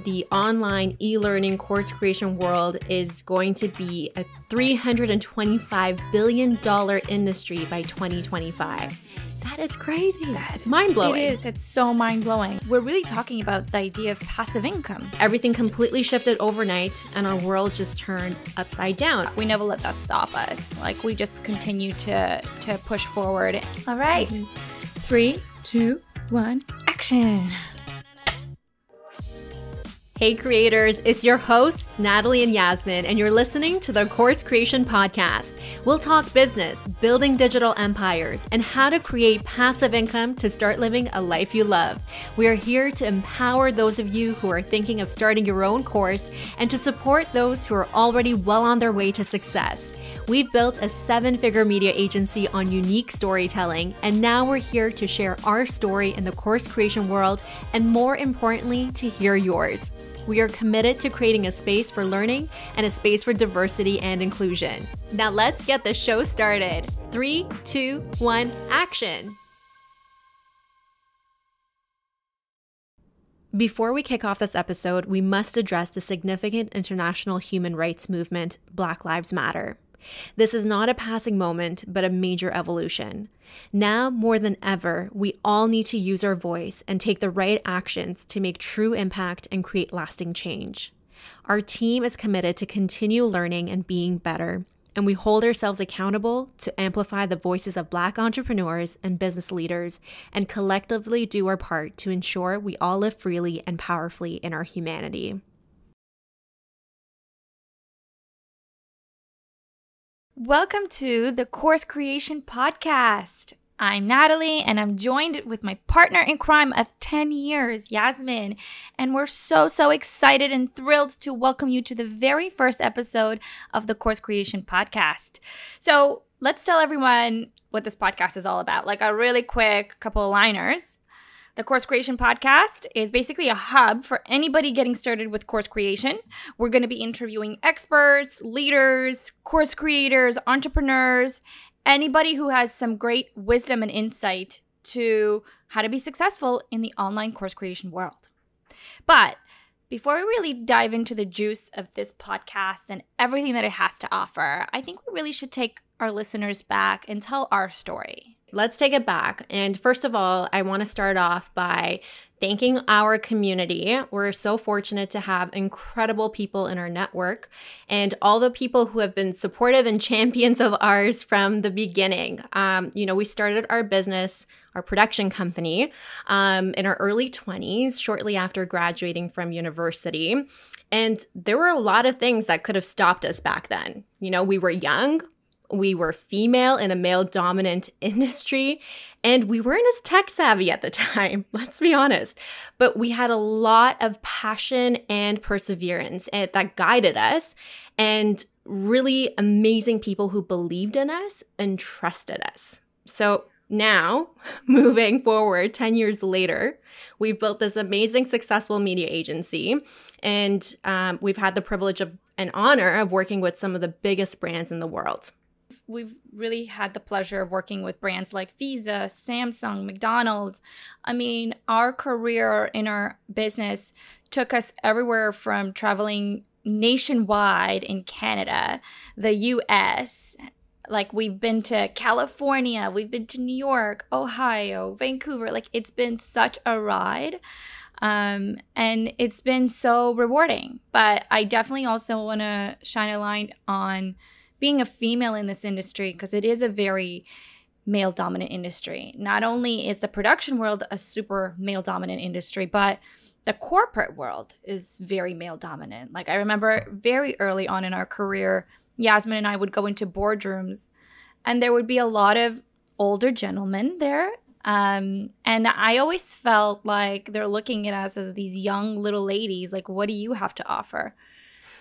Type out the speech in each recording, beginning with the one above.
the online e-learning course creation world is going to be a $325 billion industry by 2025. That is crazy. It's mind-blowing. It is. It's so mind-blowing. We're really talking about the idea of passive income. Everything completely shifted overnight and our world just turned upside down. We never let that stop us. Like, we just continue to push forward. All right. 3, 2, 1, action. Hey creators, it's your hosts, Natalie and Yasmin, and you're listening to the Course Creation Podcast. We'll talk business, building digital empires, and how to create passive income to start living a life you love. We are here to empower those of you who are thinking of starting your own course and to support those who are already well on their way to success. We've built a 7-figure media agency on unique storytelling, and now we're here to share our story in the course creation world, and more importantly, to hear yours. We are committed to creating a space for learning and a space for diversity and inclusion. Now let's get the show started. 3, 2, 1, action! Before we kick off this episode, we must address the significant international human rights movement, Black Lives Matter. This is not a passing moment, but a major evolution. Now, more than ever, we all need to use our voice and take the right actions to make true impact and create lasting change. Our team is committed to continue learning and being better, and we hold ourselves accountable to amplify the voices of Black entrepreneurs and business leaders and collectively do our part to ensure we all live freely and powerfully in our humanity. Welcome to the Course Creation Podcast. I'm Natalie, and I'm joined with my partner in crime of 10 years, Yasmin. And we're so excited and thrilled to welcome you to the very first episode of the Course Creation Podcast. So let's tell everyone what this podcast is all about, like a really quick couple of liners. The Course Creation Podcast is basically a hub for anybody getting started with course creation. We're going to be interviewing experts, leaders, course creators, entrepreneurs, anybody who has some great wisdom and insight to how to be successful in the online course creation world. But before we really dive into the juice of this podcast and everything that it has to offer, I think we really should take our listeners back and tell our story. Let's take it back. And first of all, I want to start off by thanking our community. We're so fortunate to have incredible people in our network and all the people who have been supportive and champions of ours from the beginning. We started our business, our production company, in our early 20s, shortly after graduating from university. And there were a lot of things that could have stopped us back then. We were young. We were female in a male-dominant industry, and we weren't as tech-savvy at the time, let's be honest. But we had a lot of passion and perseverance that guided us, and really amazing people who believed in us and trusted us. So now, moving forward 10 years later, we've built this amazing, successful media agency, and we've had the privilege of and honor of working with some of the biggest brands in the world. We've really had the pleasure of working with brands like Visa, Samsung, McDonald's. I mean, our career in our business took us everywhere from traveling nationwide in Canada, the US. Like, we've been to California, we've been to New York, Ohio, Vancouver. Like, it's been such a ride. And it's been so rewarding. But I definitely also want to shine a light on being a female in this industry, because it is a very male-dominant industry. Not only is the production world a super male-dominant industry, but the corporate world is very male-dominant. Like, I remember very early on in our career, Yasmin and I would go into boardrooms, and there would be a lot of older gentlemen there. And I always felt like they're looking at us as these young little ladies, like, what do you have to offer?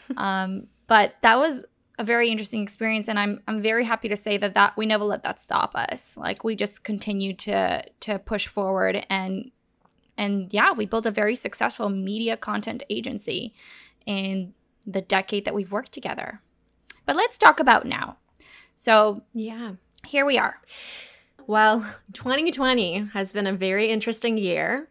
But that was a very interesting experience, and I'm very happy to say that we never let that stop us. Like, we just continue to push forward, and yeah, we built a very successful media content agency in the decade that we've worked together. But let's talk about now. So yeah, here we are. Well, 2020 has been a very interesting year.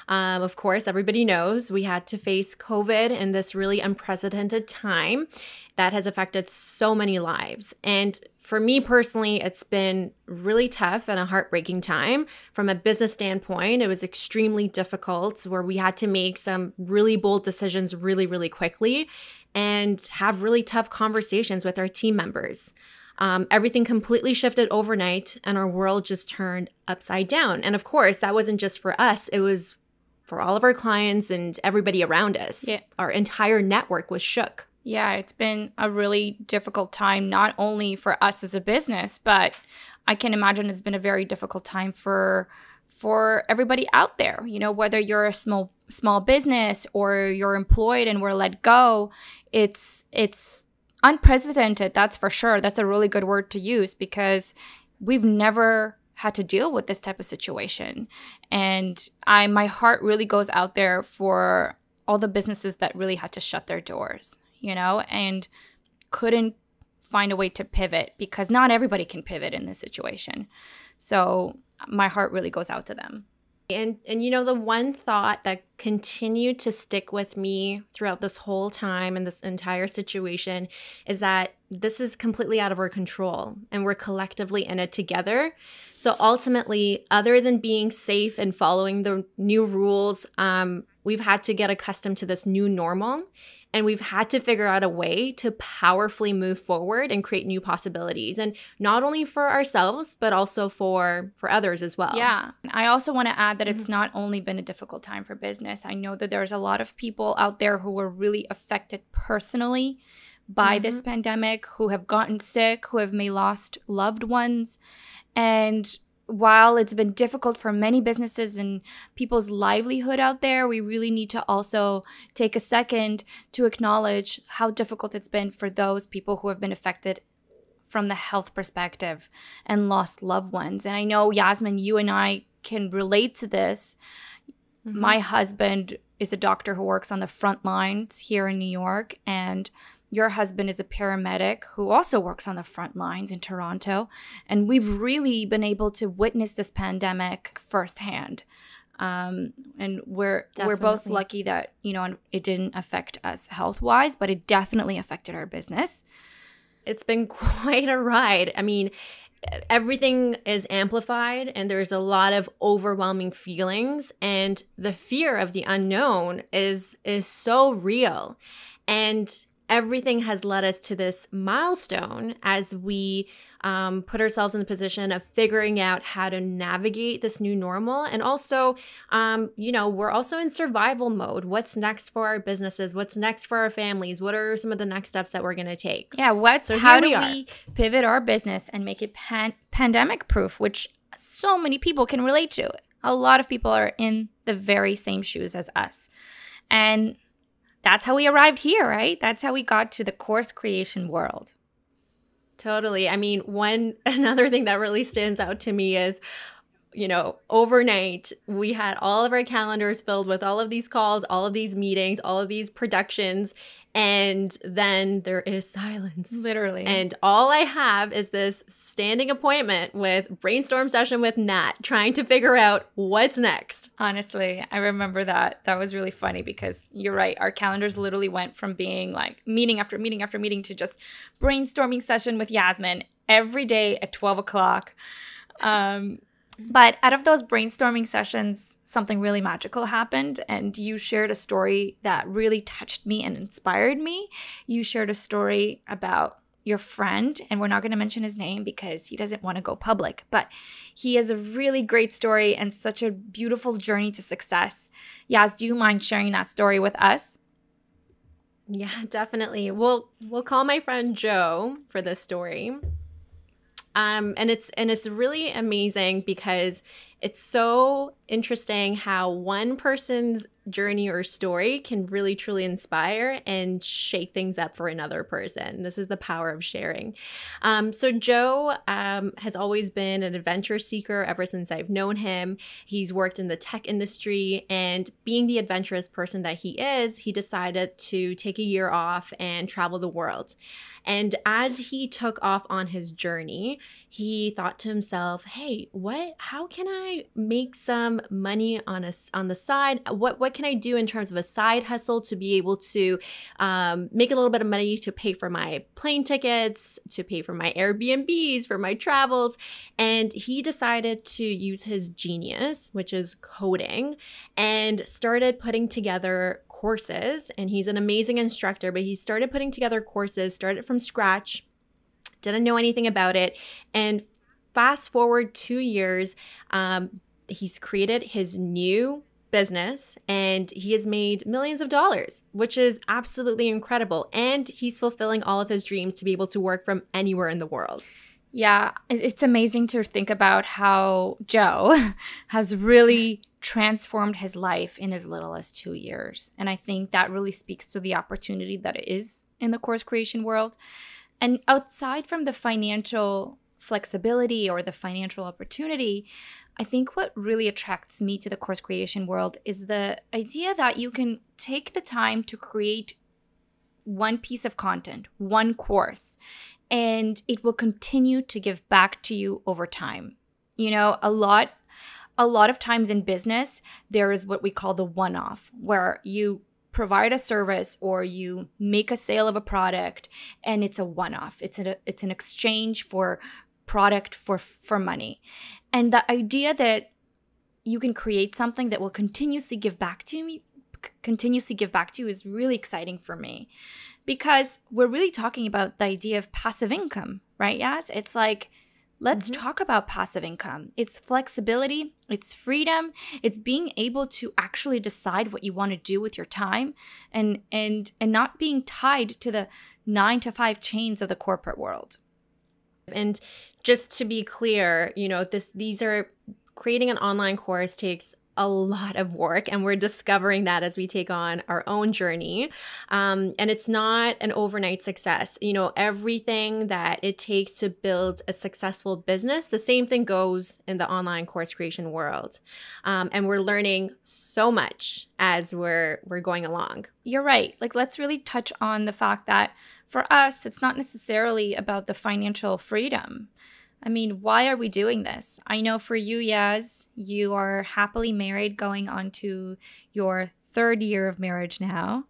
Of course, everybody knows we had to face COVID in this really unprecedented time that has affected so many lives. And for me personally, it's been really tough and a heartbreaking time. From a business standpoint, it was extremely difficult where we had to make some really bold decisions really, really quickly and have really tough conversations with our team members. Everything completely shifted overnight and our world just turned upside down. And of course, that wasn't just for us. It was for all of our clients and everybody around us. Yeah. Our entire network was shook. Yeah, it's been a really difficult time, not only for us as a business, but I can imagine it's been a very difficult time for everybody out there. You know, whether you're a small business or you're employed and were let go, it's unprecedented, that's for sure. That's a really good word to use because we've never had to deal with this type of situation. And my heart really goes out there for all the businesses that really had to shut their doors, you know, and couldn't find a way to pivot because not everybody can pivot in this situation. So my heart really goes out to them. And you know, the one thought that continued to stick with me throughout this whole time and this entire situation is that this is completely out of our control and we're collectively in it together. So ultimately, other than being safe and following the new rules, we've had to get accustomed to this new normal. And we've had to figure out a way to powerfully move forward and create new possibilities. And not only for ourselves, but also for others as well. Yeah. I also want to add that it's not only been a difficult time for business. I know that there's a lot of people out there who were really affected personally by this pandemic, who have gotten sick, who have may lost loved ones. And while it's been difficult for many businesses and people's livelihood out there, we really need to also take a second to acknowledge how difficult it's been for those people who have been affected from the health perspective and lost loved ones. And I know, Yasmin, you and I can relate to this. My husband is a doctor who works on the front lines here in New York, and your husband is a paramedic who also works on the front lines in Toronto. And we've really been able to witness this pandemic firsthand. And we're both lucky that, you know, it didn't affect us health-wise, but it definitely affected our business. It's been quite a ride. I mean, everything is amplified and there's a lot of overwhelming feelings, and the fear of the unknown is so real. And everything has led us to this milestone as we put ourselves in the position of figuring out how to navigate this new normal. And also, you know, we're also in survival mode. What's next for our businesses? What's next for our families? What are some of the next steps that we're going to take? Yeah, how do we pivot our business and make it pandemic proof, which so many people can relate to. A lot of people are in the very same shoes as us. And that's how we arrived here, right? That's how we got to the course creation world. Totally. I mean, another thing that really stands out to me is, you know, overnight, we had all of our calendars filled with all of these calls, all of these meetings, all of these productions. And then there is silence. Literally. And all I have is this standing appointment with brainstorm session with Nat, trying to figure out what's next. Honestly, I remember that. That was really funny because you're right. Our calendars literally went from being like meeting after meeting after meeting to just brainstorming session with Yasmin every day at 12 o'clock. But out of those brainstorming sessions, something really magical happened, and you shared a story that really touched me and inspired me. You shared a story about your friend, and we're not going to mention his name because he doesn't want to go public, but he has a really great story and such a beautiful journey to success. Yas, do you mind sharing that story with us? Yeah, definitely. We'll call my friend Joe for this story. And it's really amazing because it's so interesting how one person's journey or story can really truly inspire and shake things up for another person. This is the power of sharing. So Joe has always been an adventure seeker ever since I've known him. He's worked in the tech industry, and being the adventurous person that he is, he decided to take a year off and travel the world. And as he took off on his journey, he thought to himself, hey, how can I make some money on the side? What can I do in terms of a side hustle to be able to make a little bit of money to pay for my plane tickets, to pay for my Airbnbs, for my travels? And he decided to use his genius, which is coding, and started putting together courses. And he's an amazing instructor, but he started putting together courses, started from scratch, didn't know anything about it. And fast forward 2 years, he's created his new business and he has made millions of dollars, which is absolutely incredible. And he's fulfilling all of his dreams to be able to work from anywhere in the world. Yeah, it's amazing to think about how Joe has really transformed his life in as little as 2 years. And I think that really speaks to the opportunity that it is in the course creation world. And outside from the financial flexibility or the financial opportunity, I think what really attracts me to the course creation world is the idea that you can take the time to create one piece of content, one course, and it will continue to give back to you over time. You know, a lot of times in business, there is what we call the one-off, where you provide a service or you make a sale of a product and it's a one-off. It's an exchange for product for money. And the idea that you can create something that will continuously give back to you is really exciting for me, because we're really talking about the idea of passive income, right? Yes, it's like, let's talk about passive income. It's flexibility, it's freedom, it's being able to actually decide what you want to do with your time and not being tied to the 9-to-5 chains of the corporate world. And just to be clear, you know, creating an online course takes a lot of work, and we're discovering that as we take on our own journey. And it's not an overnight success. You know, everything that it takes to build a successful business, the same thing goes in the online course creation world. And we're learning so much as we're going along. You're right. Like, let's really touch on the fact that for us, it's not necessarily about the financial freedom. I mean, why are we doing this? I know for you, Yaz, you are happily married, going on to your 3rd year of marriage now.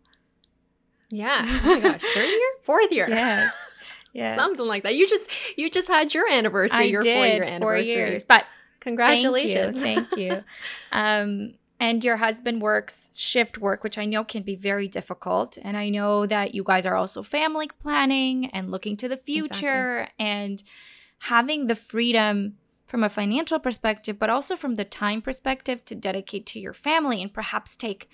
Yeah. Oh my gosh. 3rd year? 4th year. Yes. Yeah. Something like that. You just had your anniversary, your 4-year anniversary. 4 years. But congratulations. Thank you. And your husband works shift work, which I know can be very difficult. And I know that you guys are also family planning and looking to the future and having the freedom from a financial perspective, but also from the time perspective to dedicate to your family and perhaps take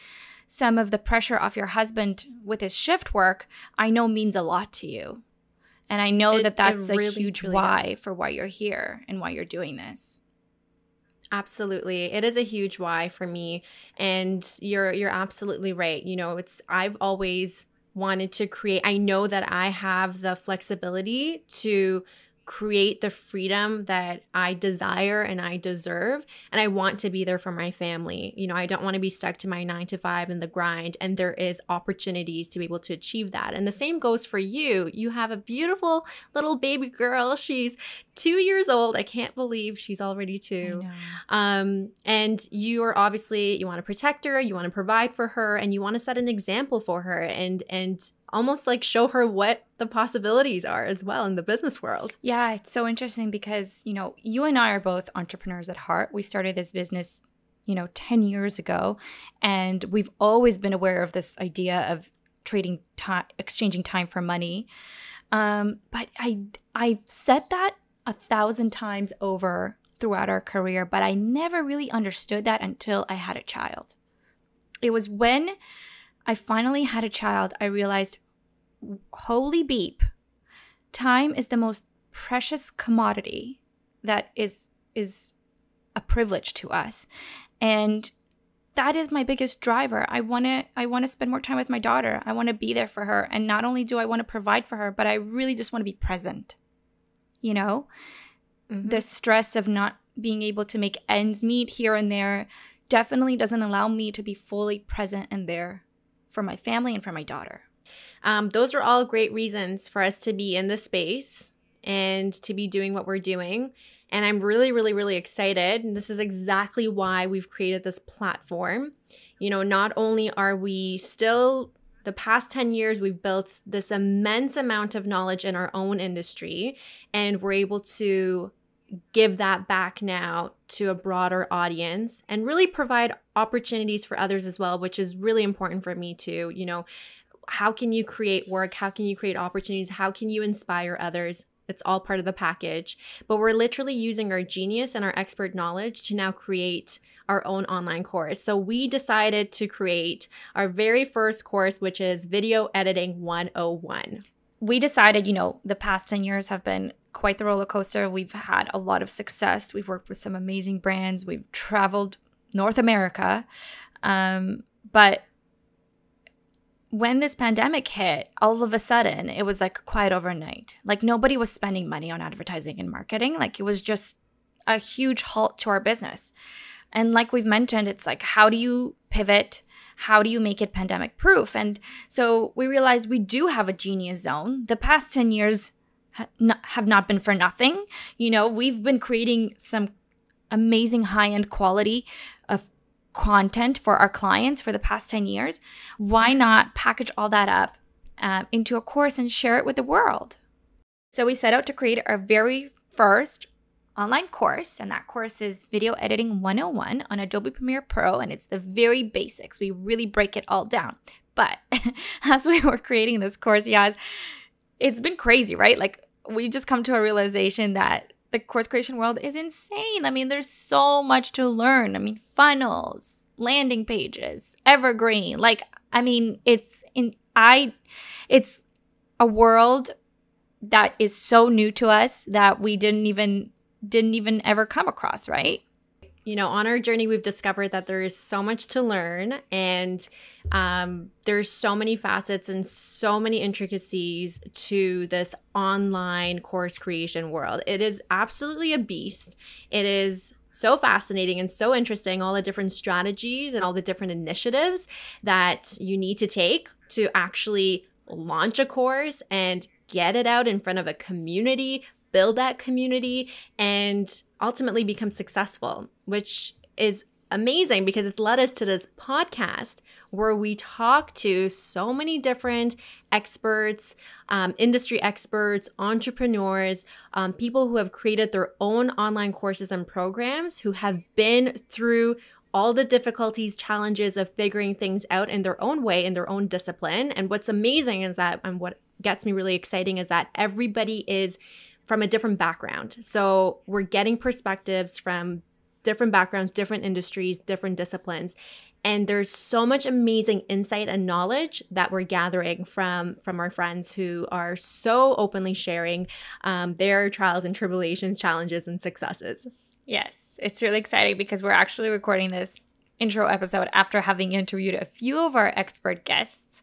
some of the pressure off your husband with his shift work, I know means a lot to you. And I know that's a huge why for why you're here and why you're doing this. Absolutely. It is a huge why for me. And you're absolutely right. You know, I've always wanted to create. I know that I have the flexibility to create the freedom that I desire and I deserve. And I want to be there for my family. You know, I don't want to be stuck to my 9-to-5 in the grind. And there is opportunities to be able to achieve that. And the same goes for you. You have a beautiful little baby girl. She's 2 years old. I can't believe she's already 2. And you are obviously, you want to protect her, you want to provide for her, and you want to set an example for her and almost like show her what the possibilities are as well in the business world. Yeah, it's so interesting because, you know, you and I are both entrepreneurs at heart. We started this business, 10 years ago, and we've always been aware of this idea of trading time, exchanging time for money. But I've said that 1,000 times over throughout our career, but I never really understood that until I had a child. It was when I finally had a child, I realized, holy beep, time is the most precious commodity that is a privilege to us. And that is my biggest driver. I want to spend more time with my daughter. I want to be there for her. And not only do I want to provide for her, but I really just want to be present. You know, the stress of not being able to make ends meet here and there definitely doesn't allow me to be fully present and there for my family and for my daughter. Those are all great reasons for us to be in this space and to be doing what we're doing. And I'm really, really, really excited. And this is exactly why we've created this platform. You know, not only are we still, the past 10 years, we've built this immense amount of knowledge in our own industry, and we're able to give that back now to a broader audience and really provide opportunities for others as well, which is really important for me too. You know, how can you create work? How can you create opportunities? How can you inspire others? It's all part of the package. But we're literally using our genius and our expert knowledge to now create our own online course. So we decided to create our very first course, which is Video Editing 101. We decided, you know, the past 10 years have been quite the roller coaster. We've had a lot of success. We've worked with some amazing brands. We've traveled North America. But when this pandemic hit, all of a sudden, it was like quite overnight. Like nobody was spending money on advertising and marketing. Like it was just a huge halt to our business. And like we've mentioned, it's like, how do you pivot? How do you make it pandemic proof? And so we realized we do have a genius zone. The past 10 years have not been for nothing. You know, we've been creating some amazing high-end quality of content for our clients for the past 10 years. Why not package all that up into a course and share it with the world? So we set out to create our very first online course, and that course is Video Editing 101 on Adobe Premiere Pro, and it's the very basics. We really break it all down. But as we were creating this course, yes, it's been crazy, right? Like we just come to a realization that the course creation world is insane. I mean, there's so much to learn. I mean, funnels, landing pages, evergreen. Like, I mean, it's a world that is so new to us that we didn't even ever come across, right? You know, on our journey, we've discovered that there is so much to learn, and there's so many facets and so many intricacies to this online course creation world. It is absolutely a beast. It is so fascinating and so interesting, all the different strategies and all the different initiatives that you need to take to actually launch a course and get it out in front of a community, build that community, and ultimately become successful, which is amazing because it's led us to this podcast where we talk to so many different experts, industry experts, entrepreneurs, people who have created their own online courses and programs, who have been through all the difficulties, challenges of figuring things out in their own way, in their own discipline. And what's amazing is that, and what gets me really exciting is that everybody is from a different background. So we're getting perspectives from different backgrounds, different industries, different disciplines. And there's so much amazing insight and knowledge that we're gathering from our friends who are so openly sharing their trials and tribulations, challenges, and successes. Yes, it's really exciting because we're actually recording this intro episode after having interviewed a few of our expert guests.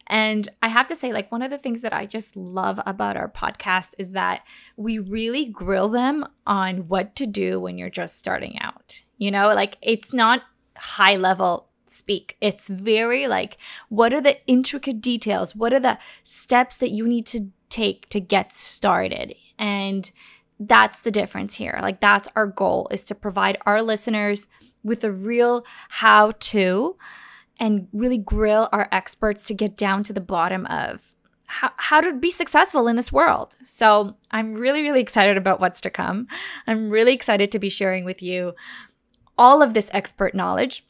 And I have to say, like, one of the things that I just love about our podcast is that we really grill them on what to do when you're just starting out. You know, like, it's not high level speak. It's very like, what are the intricate details? What are the steps that you need to take to get started? And that's the difference here. Like, that's our goal, is to provide our listeners with a real how-to and really grill our experts to get down to the bottom of how to be successful in this world. So I'm really, really excited about what's to come. I'm really excited to be sharing with you all of this expert knowledge.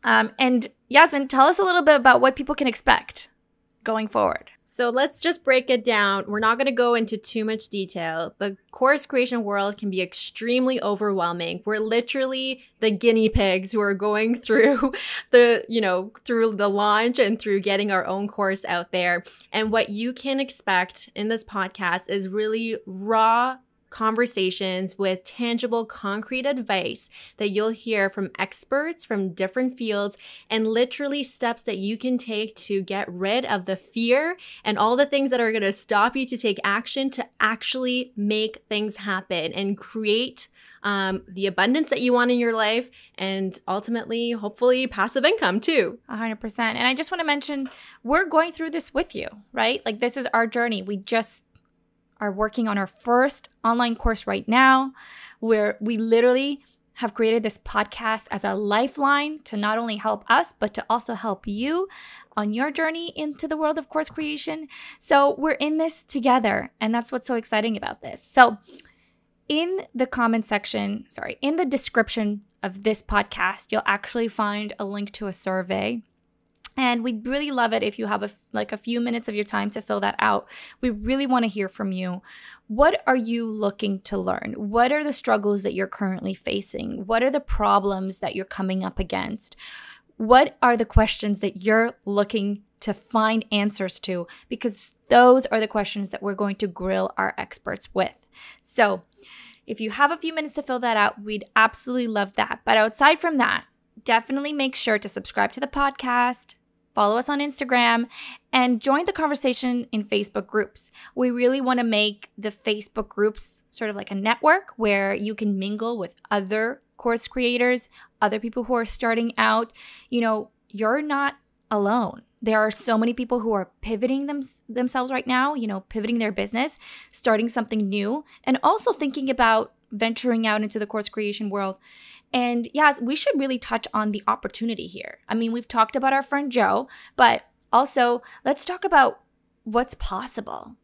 And Yasmin, tell us a little bit about what people can expect going forward. So let's just break it down. We're not going to go into too much detail. The course creation world can be extremely overwhelming. We're literally the guinea pigs who are going through through the launch and through getting our own course out there. And what you can expect in this podcast is really raw conversations with tangible, concrete advice that you'll hear from experts from different fields and literally steps that you can take to get rid of the fear and all the things that are going to stop you to take action to actually make things happen and create the abundance that you want in your life and ultimately, hopefully, passive income too. 100%. And I just want to mention, we're going through this with you, right? Like, this is our journey. We just are working on our first online course right now, where we literally have created this podcast as a lifeline to not only help us, but to also help you on your journey into the world of course creation. So we're in this together. And that's what's so exciting about this. So in the comment section, in the description of this podcast, you'll actually find a link to a survey. And we'd really love it if you have a few minutes of your time to fill that out. We really want to hear from you. What are you looking to learn? What are the struggles that you're currently facing? What are the problems that you're coming up against? What are the questions that you're looking to find answers to? Because those are the questions that we're going to grill our experts with. So if you have a few minutes to fill that out, we'd absolutely love that. But outside from that, definitely make sure to subscribe to the podcast, follow us on Instagram, and join the conversation in Facebook groups. We really want to make the Facebook groups sort of like a network where you can mingle with other course creators, other people who are starting out. You're not alone. There are so many people who are pivoting themselves right now, pivoting their business, starting something new, and also thinking about venturing out into the course creation world. And yes, we should really touch on the opportunity here. I mean, we've talked about our friend Joe, but also let's talk about what's possible.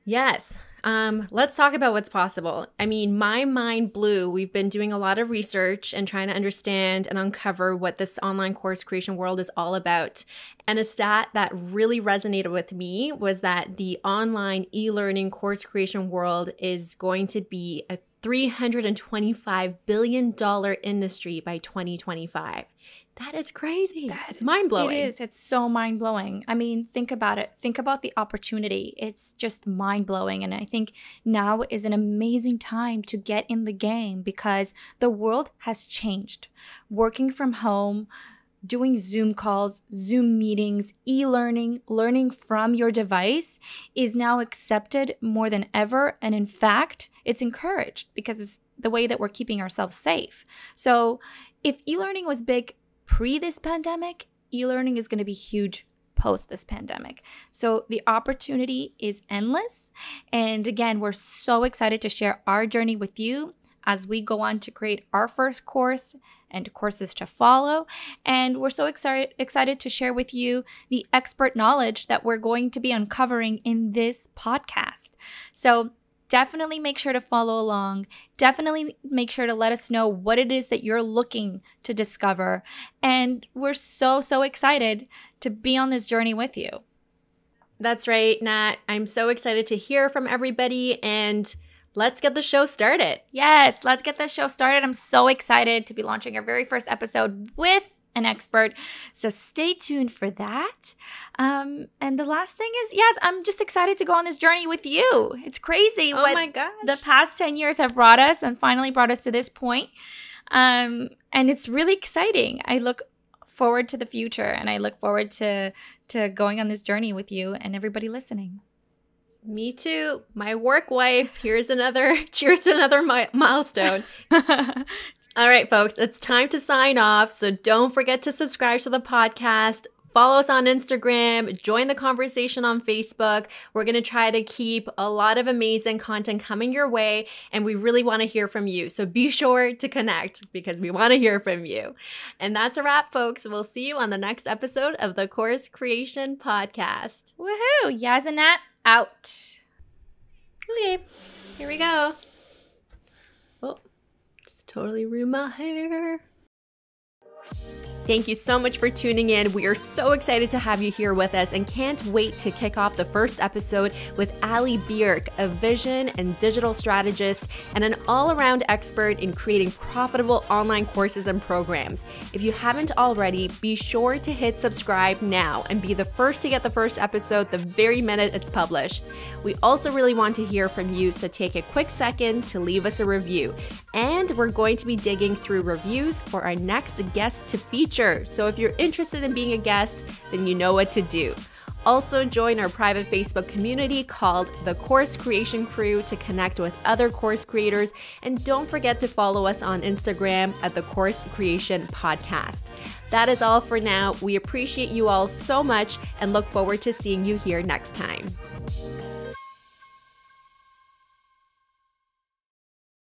Yes. Let's talk about what's possible. I mean, my mind blew. We've been doing a lot of research and trying to understand and uncover what this online course creation world is all about. And a stat that really resonated with me was that the online e-learning course creation world is going to be a $325 billion industry by 2025. That is crazy. It's mind-blowing. It is. It's so mind-blowing. I mean, think about it. Think about the opportunity. It's just mind-blowing. And I think now is an amazing time to get in the game because the world has changed. Working from home, doing Zoom calls, Zoom meetings, e-learning, learning from your device is now accepted more than ever. And in fact, it's encouraged because it's the way that we're keeping ourselves safe. So if e-learning was big pre this pandemic, e-learning is going to be huge post this pandemic. So the opportunity is endless. And again, we're so excited to share our journey with you as we go on to create our first course and courses to follow. And we're so excited to share with you the expert knowledge that we're going to be uncovering in this podcast. So definitely make sure to follow along. Definitely make sure to let us know what it is that you're looking to discover. And we're so, so excited to be on this journey with you. That's right, Nat. I'm so excited to hear from everybody and let's get the show started. Yes, let's get this show started. I'm so excited to be launching our very first episode with an expert. So stay tuned for that. And the last thing is, yes, I'm just excited to go on this journey with you. It's crazy what my gosh. The past 10 years have brought us and finally brought us to this point. And it's really exciting. I look forward to the future and I look forward to going on this journey with you and everybody listening. Me too. My work wife. Cheers to another milestone. All right, folks, it's time to sign off. So don't forget to subscribe to the podcast. Follow us on Instagram. Join the conversation on Facebook. We're going to try to keep a lot of amazing content coming your way. And we really want to hear from you. So be sure to connect because we want to hear from you. And that's a wrap, folks. We'll see you on the next episode of the Course Creation Podcast. Woohoo! Yaz and Nat out. Okay, here we go. Oh, just totally ruined my hair. Thank you so much for tuning in. We are so excited to have you here with us and can't wait to kick off the first episode with Ali Bierk, a vision and digital strategist and an all-around expert in creating profitable online courses and programs. If you haven't already, be sure to hit subscribe now and be the first to get the first episode the very minute it's published. We also really want to hear from you, so take a quick second to leave us a review. And we're going to be digging through reviews for our next guest to feature. So if you're interested in being a guest, then you know what to do. Also, join our private Facebook community called the CourseCreation Crew to connect with other course creators. And don't forget to follow us on Instagram at the CourseCreation Podcast. That is all for now. We appreciate you all so much and look forward to seeing you here next time.